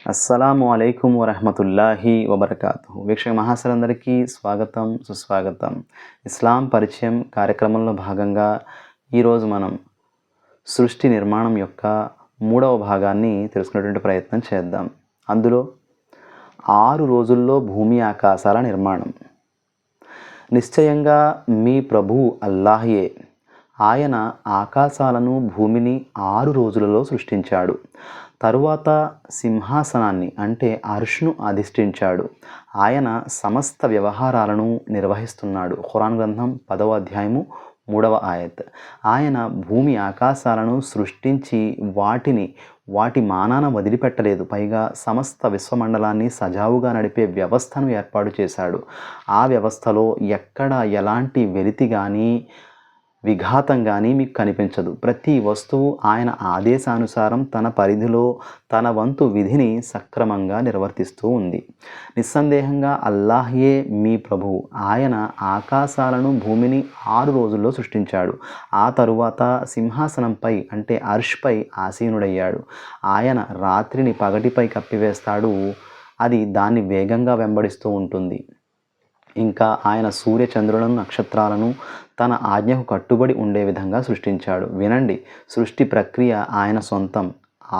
అస్సలాము అలైకుం వరహమతుల్లాహి వబర్కాతుహు. వీక్షక మహాశయులందరికీ స్వాగతం, సుస్వాగతం. ఇస్లాం పరిచయం కార్యక్రమంలో భాగంగా ఈరోజు మనం సృష్టి నిర్మాణం యొక్క 3వ భాగాన్ని తెలుసుకునేటువంటి ప్రయత్నం చేద్దాం. అందులో 6 రోజుల్లో భూమి ఆకాశాల నిర్మాణం. నిశ్చయంగా మీ ప్రభువు అల్లాహయే. ఆయన ఆకాశాలను భూమిని 6 రోజులలో సృష్టించాడు. తరువాత సింహాసనాన్ని అంటే అర్ష్ను అధిష్ఠించాడు. ఆయన సమస్త వ్యవహారాలను నిర్వహిస్తున్నాడు. ఖురాన్ గ్రంథం 10వ అధ్యాయము 3వ ఆయత్. ఆయన భూమి ఆకాశాలను సృష్టించి వాటి మానాన వదిలిపెట్టలేదు. పైగా సమస్త విశ్వమండలాన్ని సజావుగా నడిపే వ్యవస్థను ఏర్పాటు చేశాడు. ఆ వ్యవస్థలో ఎక్కడ ఎలాంటి వెలితి కానీ విఘాతం కానీ మీకు కనిపించదు. ప్రతి వస్తువు ఆయన ఆదేశానుసారం తన పరిధిలో తన వంతు విధిని సక్రమంగా నిర్వర్తిస్తూ ఉంది. నిస్సందేహంగా అల్లాహయే మీ ప్రభువు. ఆయన ఆకాశాలను భూమిని 6 రోజుల్లో సృష్టించాడు. ఆ తరువాత సింహాసనంపై అంటే అర్ష్పై ఆసీనుడయ్యాడు. ఆయన రాత్రిని పగటిపై కప్పివేస్తాడు. అది దాన్ని వేగంగా వెంబడిస్తూ ఉంటుంది. ఇంకా ఆయన సూర్య చంద్రులను నక్షత్రాలను తన ఆజ్ఞకు కట్టుబడి ఉండే విధంగా సృష్టించాడు. వినండి, సృష్టి ప్రక్రియ ఆయన సొంతం,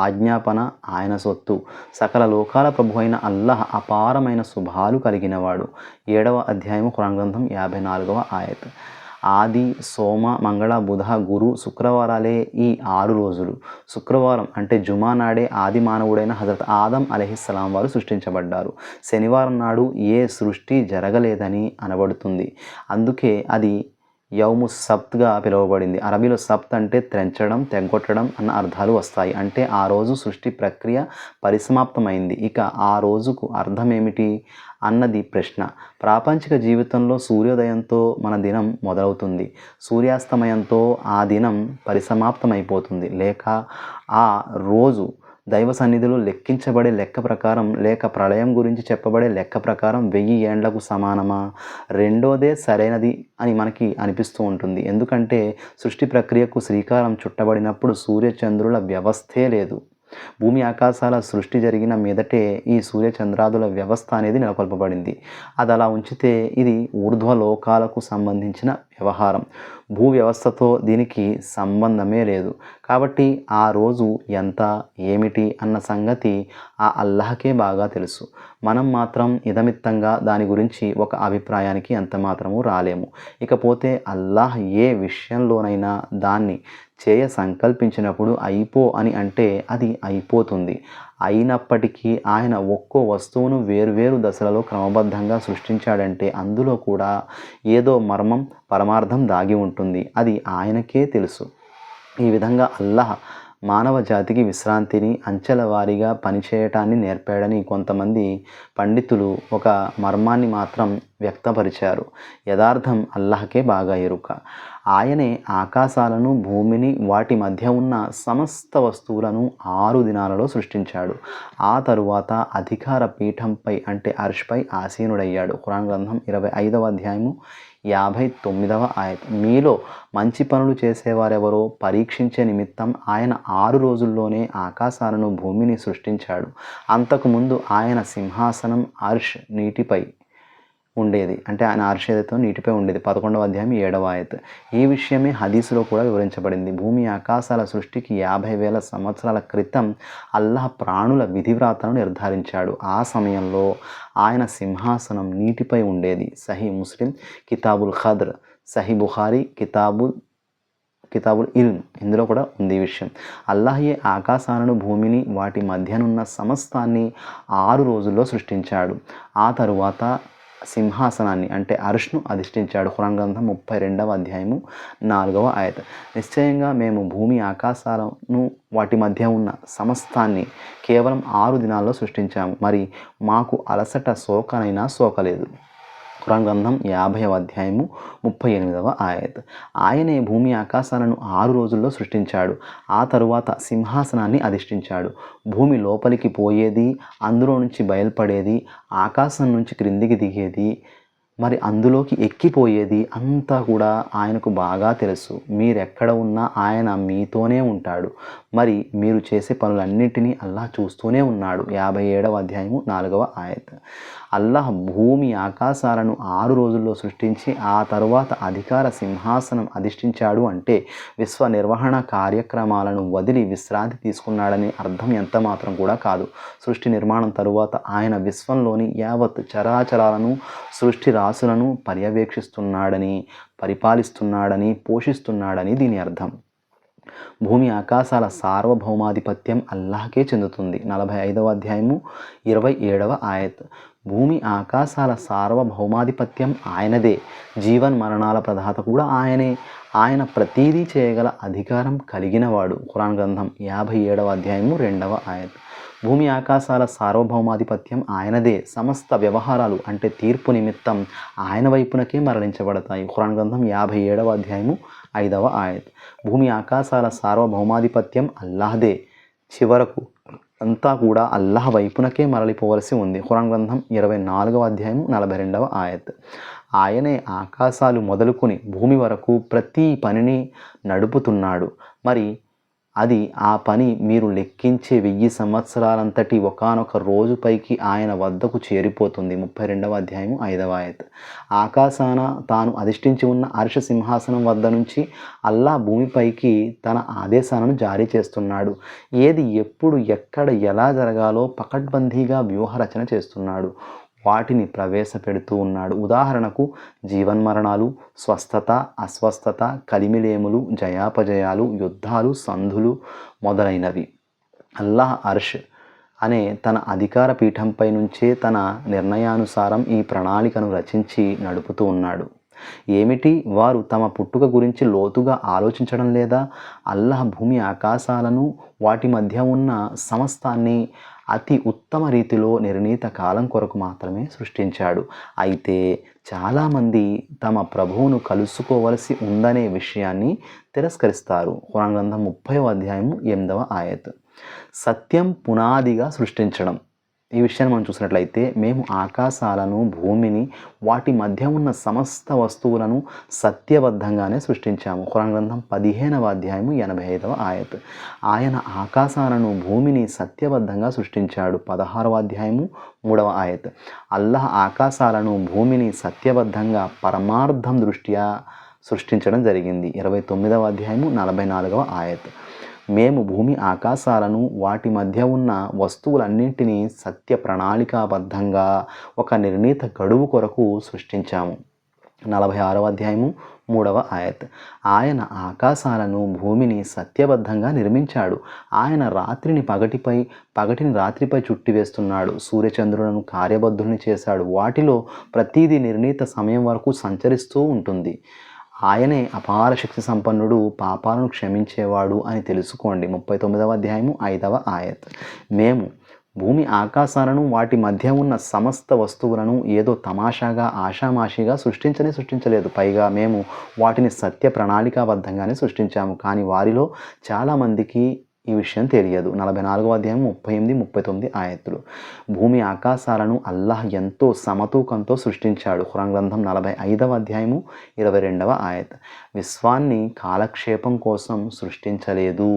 ఆజ్ఞాపన ఆయన సొత్తు. సకల లోకాల ప్రభు అయిన అల్లాహ్ అపారమైన శుభాలు కలిగినవాడు. 7వ అధ్యాయము ఖురాన్ గ్రంథం 54వ ఆయత్. ఆది, సోమ, మంగళ, బుధ, గురు, శుక్రవారాలే ఈ 6 రోజులు. శుక్రవారం అంటే జుమా నాడే ఆది మానవుడైన హజరత్ ఆదం అలైహిస్సలాం వారు సృష్టించబడ్డారు. శనివారం నాడు ఏ సృష్టి జరగలేదని అనబడుతుంది. అందుకే అది యౌము సబ్త్గా పిలువబడింది. అరబీలో సబ్త్ అంటే త్రెంచడం, తెగ్గొట్టడం అన్న అర్థాలు వస్తాయి. అంటే ఆ రోజు సృష్టి ప్రక్రియ పరిసమాప్తమైంది. ఇక ఆ రోజుకు అర్థం ఏమిటి అన్నది ప్రశ్న. ప్రాపంచిక జీవితంలో సూర్యోదయంతో మన దినం మొదలవుతుంది. సూర్యాస్తమయంతో ఆ దినం పరిసమాప్తమైపోతుంది. లేక ఆ రోజు దైవ సన్నిధిలో లెక్కించబడే లెక్క ప్రకారం, లేక ప్రళయం గురించి చెప్పబడే లెక్క ప్రకారం 1000 ఏండ్లకు సమానమా? రెండోదే సరైనది అని మనకి అనిపిస్తూ ఉంటుంది. ఎందుకంటే సృష్టి ప్రక్రియకు శ్రీకారం చుట్టబడినప్పుడు సూర్యచంద్రుల వ్యవస్థే లేదు. భూమి ఆకాశాల సృష్టి జరిగిన మీదటే ఈ సూర్యచంద్రాదుల వ్యవస్థ అనేది నెలకొల్పబడింది. అది అలా ఉంచితే ఇది ఊర్ధ్వలోకాలకు సంబంధించిన వ్యవహారం. భూ వ్యవస్థతో దీనికి సంబంధమే లేదు. కాబట్టి ఆ రోజు ఎంత, ఏమిటి అన్న సంగతి ఆ అల్లాహకే బాగా తెలుసు. మనం మాత్రం ఇదమిత్తంగా దాని గురించి ఒక అభిప్రాయానికి ఎంత మాత్రమూ రాలేము. ఇకపోతే అల్లాహ్ ఏ విషయంలోనైనా దాన్ని చేయ సంకల్పించినప్పుడు అయిపో అని అంటే అది అయిపోతుంది. అయినప్పటికీ ఆయన ఒక్కో వస్తువును వేర్వేరు దశలలో క్రమబద్ధంగా సృష్టించాడంటే అందులో కూడా ఏదో మర్మం, పరమార్థం దాగి ఉంటుంది. అది ఆయనకే తెలుసు. ఈ విధంగా అల్లాహ్ మానవ జాతికి విశ్రాంతిని, అంచెల వారీగా పనిచేయటాన్ని నేర్పాడని కొంతమంది పండితులు ఒక మర్మాన్ని మాత్రం వ్యక్తపరిచారు. యథార్థం అల్లాహకే బాగా ఎరుక. ఆయనే ఆకాశాలను, భూమిని, వాటి మధ్య ఉన్న సమస్త వస్తువులను 6 దినాలలో సృష్టించాడు. ఆ తరువాత అధికార పీఠంపై అంటే అర్ష్పై ఆసీనుడయ్యాడు. ఖురాన్ గ్రంథం 25వ అధ్యాయము 59వ ఆయత్. మీలో మంచి పనులు చేసేవారెవరో పరీక్షించే నిమిత్తం ఆయన 6 రోజుల్లోనే ఆకాశాలను, భూమిని సృష్టించాడు. అంతకుముందు ఆయన సింహాసనం అర్ష్ నీటిపై ఉండేది. అంటే ఆయన అర్ష్ ఏదైతే నీటిపై ఉండేది. 11వ అధ్యాయం 7వ ఆయత్. ఈ విషయమే హదీసులో కూడా వివరించబడింది. భూమి ఆకాశాల సృష్టికి 50,000 సంవత్సరాల క్రితం అల్లాహ్ ప్రాణుల విధివ్రాతను నిర్ధారించాడు. ఆ సమయంలో ఆయన సింహాసనం నీటిపై ఉండేది. సహీ ముస్లిం కితాబుల్ ఖద్ర్, సహీ బుఖారీ కితాబుల్ ఇల్మ్, ఇందులో కూడా ఉంది ఈ విషయం. అల్లాహయే ఆకాశాలను, భూమిని, వాటి మధ్యనున్న సమస్తాన్ని 6 రోజుల్లో సృష్టించాడు. ఆ తరువాత సింహాసనాన్ని అంటే అర్ష్ను అధిష్ఠించాడు. ఖురాన్ గ్రంథం 32వ అధ్యాయము 4వ ఆయత్. నిశ్చయంగా మేము భూమి ఆకాశాలను, వాటి మధ్య ఉన్న సమస్తాన్ని కేవలం 6 దినాల్లో సృష్టించాము. మరి మాకు అలసట సోకనైనా సోకలేదు. ఖురాన్ గ్రంథం 50వ అధ్యాయము 38వ ఆయత్. ఆయనే భూమి ఆకాశాలను 6 రోజుల్లో సృష్టించాడు. ఆ తరువాత సింహాసనాన్ని అధిష్ఠించాడు. భూమి లోపలికి పోయేది, అందులో నుంచి బయలుపడేది, ఆకాశం నుంచి క్రిందికి దిగేది, మరి అందులోకి ఎక్కిపోయేది అంతా కూడా ఆయనకు బాగా తెలుసు. మీరెక్కడ ఉన్నా ఆయన మీతోనే ఉంటాడు. మరి మీరు చేసే పనులన్నింటినీ అల్లాహ్ చూస్తూనే ఉన్నాడు. 57వ అధ్యాయము 4వ ఆయత్. అల్లాహ్ భూమి ఆకాశాలను 6 రోజుల్లో సృష్టించి ఆ తరువాత అధికార సింహాసనం అధిష్ఠించాడు అంటే విశ్వ నిర్వహణ కార్యక్రమాలను వదిలి విశ్రాంతి తీసుకున్నాడని అర్థం ఎంత మాత్రం కూడా కాదు. సృష్టి నిర్మాణం తరువాత ఆయన విశ్వంలోని యావత్ చరాచరాలను, సృష్టి రాశులను పర్యవేక్షిస్తున్నాడని, పరిపాలిస్తున్నాడని, పోషిస్తున్నాడని దీని అర్థం. భూమి ఆకాశాల సార్వభౌమాధిపత్యం అల్లాహకే చెందుతుంది. 45వ అధ్యాయము 27వ ఆయత్. భూమి ఆకాశాల సార్వభౌమాధిపత్యం ఆయనదే. జీవన్ మరణాల ప్రదాత కూడా ఆయనే. ఆయన ప్రతీదీ చేయగల అధికారం కలిగినవాడు. ఖురాన్ గ్రంథం 57వ అధ్యాయము 2వ ఆయత్. భూమి ఆకాశాల సార్వభౌమాధిపత్యం ఆయనదే. సమస్త వ్యవహారాలు అంటే తీర్పు నిమిత్తం ఆయన వైపునకే మరలించబడతాయి. ఖురాన్ గ్రంథం 57వ అధ్యాయము 5వ ఆయత్. భూమి ఆకాశాల సార్వభౌమాధిపత్యం అల్లాహదే. చివరకు అంతా కూడా అల్లాహ్ వైపునకే మరలిపోవలసి ఉంది. ఖురాన్ గ్రంథం 24వ అధ్యాయం 42వ ఆయత్. ఆయనే ఆకాశాలు మొదలుకొని భూమి వరకు ప్రతి పనిని నడుపుతున్నాడు. మరి అది ఆ పని మీరు లెక్కించే 1000 సంవత్సరాలంతటి ఒకానొక రోజుపైకి ఆయన వద్దకు చేరిపోతుంది. 32వ అధ్యాయం 5వ ఆయత్. ఆకాశాన తాను అధిష్ఠించి ఉన్న అర్ష సింహాసనం వద్ద నుంచి అల్లాహ్ భూమిపైకి తన ఆదేశాలను జారీ చేస్తున్నాడు. ఏది ఎప్పుడు ఎక్కడ ఎలా జరగాలో పకడ్బందీగా వ్యూహరచన చేస్తున్నాడు. వాటిని ప్రవేశపెడుతూ ఉన్నాడు. ఉదాహరణకు జీవన్మరణాలు, స్వస్థత, అస్వస్థత, కలిమిలేములు, జయాపజయాలు, యుద్ధాలు, సంధులు మొదలైనవి. అల్లాహ్ అర్ష్ అనే తన అధికార పీఠంపై నుంచే తన నిర్ణయానుసారం ఈ ప్రణాళికను రచించి నడుపుతూ ఉన్నాడు. ఏమిటి, వారు తమ పుట్టుక గురించి లోతుగా ఆలోచించడం లేదా? అల్లాహ్ భూమి ఆకాశాలను వాటి మధ్య ఉన్న సమస్తాన్ని అతి ఉత్తమ రీతిలో నిర్ణీత కాలం కొరకు మాత్రమే సృష్టించాడు. అయితే చాలామంది తమ ప్రభువును కలుసుకోవలసి ఉందనే విషయాన్ని తిరస్కరిస్తారు. ఖురాన్ గ్రంథం 30వ అధ్యాయము 8వ ఆయత్. సత్యం పునాదిగా సృష్టించడం. ఈ విషయాన్ని మనం చూసినట్లయితే మేము ఆకాశాలను, భూమిని, వాటి మధ్య ఉన్న సమస్త వస్తువులను సత్యబద్ధంగానే సృష్టించాము. ఖురాన్ గ్రంథం 15వ అధ్యాయము 85వ ఆయత్. ఆయన ఆకాశాలను, భూమిని సత్యబద్ధంగా సృష్టించాడు. 16వ అధ్యాయము 3వ ఆయత్. అల్లాహ్ ఆకాశాలను, భూమిని సత్యబద్ధంగా పరమార్థం దృష్ట్యా సృష్టించడం జరిగింది. 29వ అధ్యాయము 44వ ఆయత్. మేము భూమి ఆకాశాలను, వాటి మధ్య ఉన్న వస్తువులన్నింటినీ సత్య ప్రణాళికాబద్ధంగా ఒక నిర్ణీత గడువు కొరకు సృష్టించాము. 46వ అధ్యాయము 3వ ఆయత్. ఆయన ఆకాశాలను, భూమిని సత్యబద్ధంగా నిర్మించాడు. ఆయన రాత్రిని పగటిని రాత్రిపై చుట్టివేస్తున్నాడు. సూర్యచంద్రులను కార్యబద్ధుల్ని చేశాడు. వాటిలో ప్రతిదీ నిర్ణీత సమయం వరకు సంచరిస్తూ ఉంటుంది. ఆయనే అపార శక్తి సంపన్నుడు, పాపాలను క్షమించేవాడు అని తెలుసుకోండి. 39వ అధ్యాయము 5వ ఆయత్. మేము భూమి ఆకాశాలను, వాటి మధ్య ఉన్న సమస్త వస్తువులను ఏదో తమాషాగా, ఆషామాషిగా సృష్టించలేదు. పైగా మేము వాటిని సత్య ప్రణాళికాబద్ధంగానే సృష్టించాము. కానీ వారిలో చాలామందికి ఈ విషయం తెలియదు. 44వ అధ్యాయం 38, 39 ఆయతులు. భూమి ఆకాశాలను అల్లాహ్ ఎంతో సమతూకంతో సృష్టించాడు. ఖురాన్ గ్రంథం 45వ అధ్యాయము 22వ ఆయత్. విశ్వాన్ని కాలక్షేపం కోసం సృష్టించలేదు.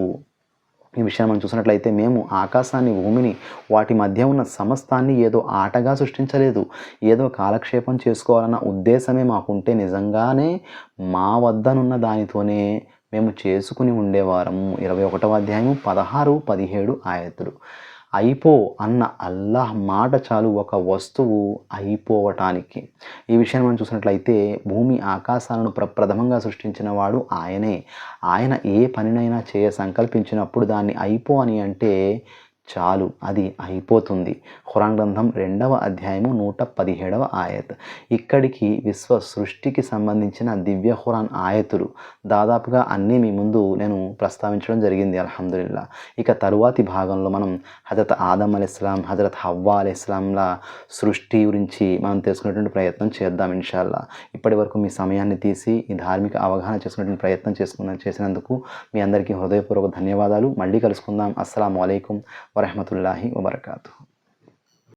ఈ విషయాన్ని మనం చూసినట్లయితే మేము ఆకాశాన్ని, భూమిని, వాటి మధ్య ఉన్న సమస్తాన్ని ఏదో ఆటగా సృష్టించలేదు. ఏదో కాలక్షేపం చేసుకోవాలన్న ఉద్దేశమే మాకుంటే నిజంగానే మా వద్దనున్న దానితోనే మేము చేసుకుని ఉండేవారము. 21వ అధ్యాయము 16, 17 ఆయతులు. అయిపో అన్న అల్లాహ్ మాట చాలు ఒక వస్తువు అయిపోవటానికి. ఈ విషయాన్ని మనం చూసినట్లయితే భూమి ఆకాశాలను ప్రప్రథమంగా సృష్టించిన వాడు ఆయనే. ఆయన ఏ పనినైనా సంకల్పించినప్పుడు దాన్ని అయిపో అని అంటే చాలు, అది అయిపోతుంది. ఖురాన్ గ్రంథం 2వ అధ్యాయము 117వ ఆయత్. ఇక్కడికి విశ్వ సృష్టికి సంబంధించిన దివ్య ఖురాన్ ఆయతులు దాదాపుగా అన్నీ మీ ముందు నేను ప్రస్తావించడం జరిగింది అల్హమ్దులిల్లా. ఇక తరువాతి భాగంలో మనం హజరత్ ఆదం అలైహిస్సలాం, హజరత్ హవ్వా అలైహిస్సలాంల సృష్టి గురించి మనం తెలుసుకునేటువంటి ప్రయత్నం చేద్దాం ఇన్షాల్లా. ఇప్పటి వరకు మీ సమయాన్ని తీసి ఈ ధార్మిక అవగాహన చేసుకునేటువంటి ప్రయత్నం చేసినందుకు మీ అందరికీ హృదయపూర్వక ధన్యవాదాలు. మళ్ళీ కలుసుకుందాం. అస్సలాము అలైకుం వరహ్మతుల్లాహి వబరకాతుహు.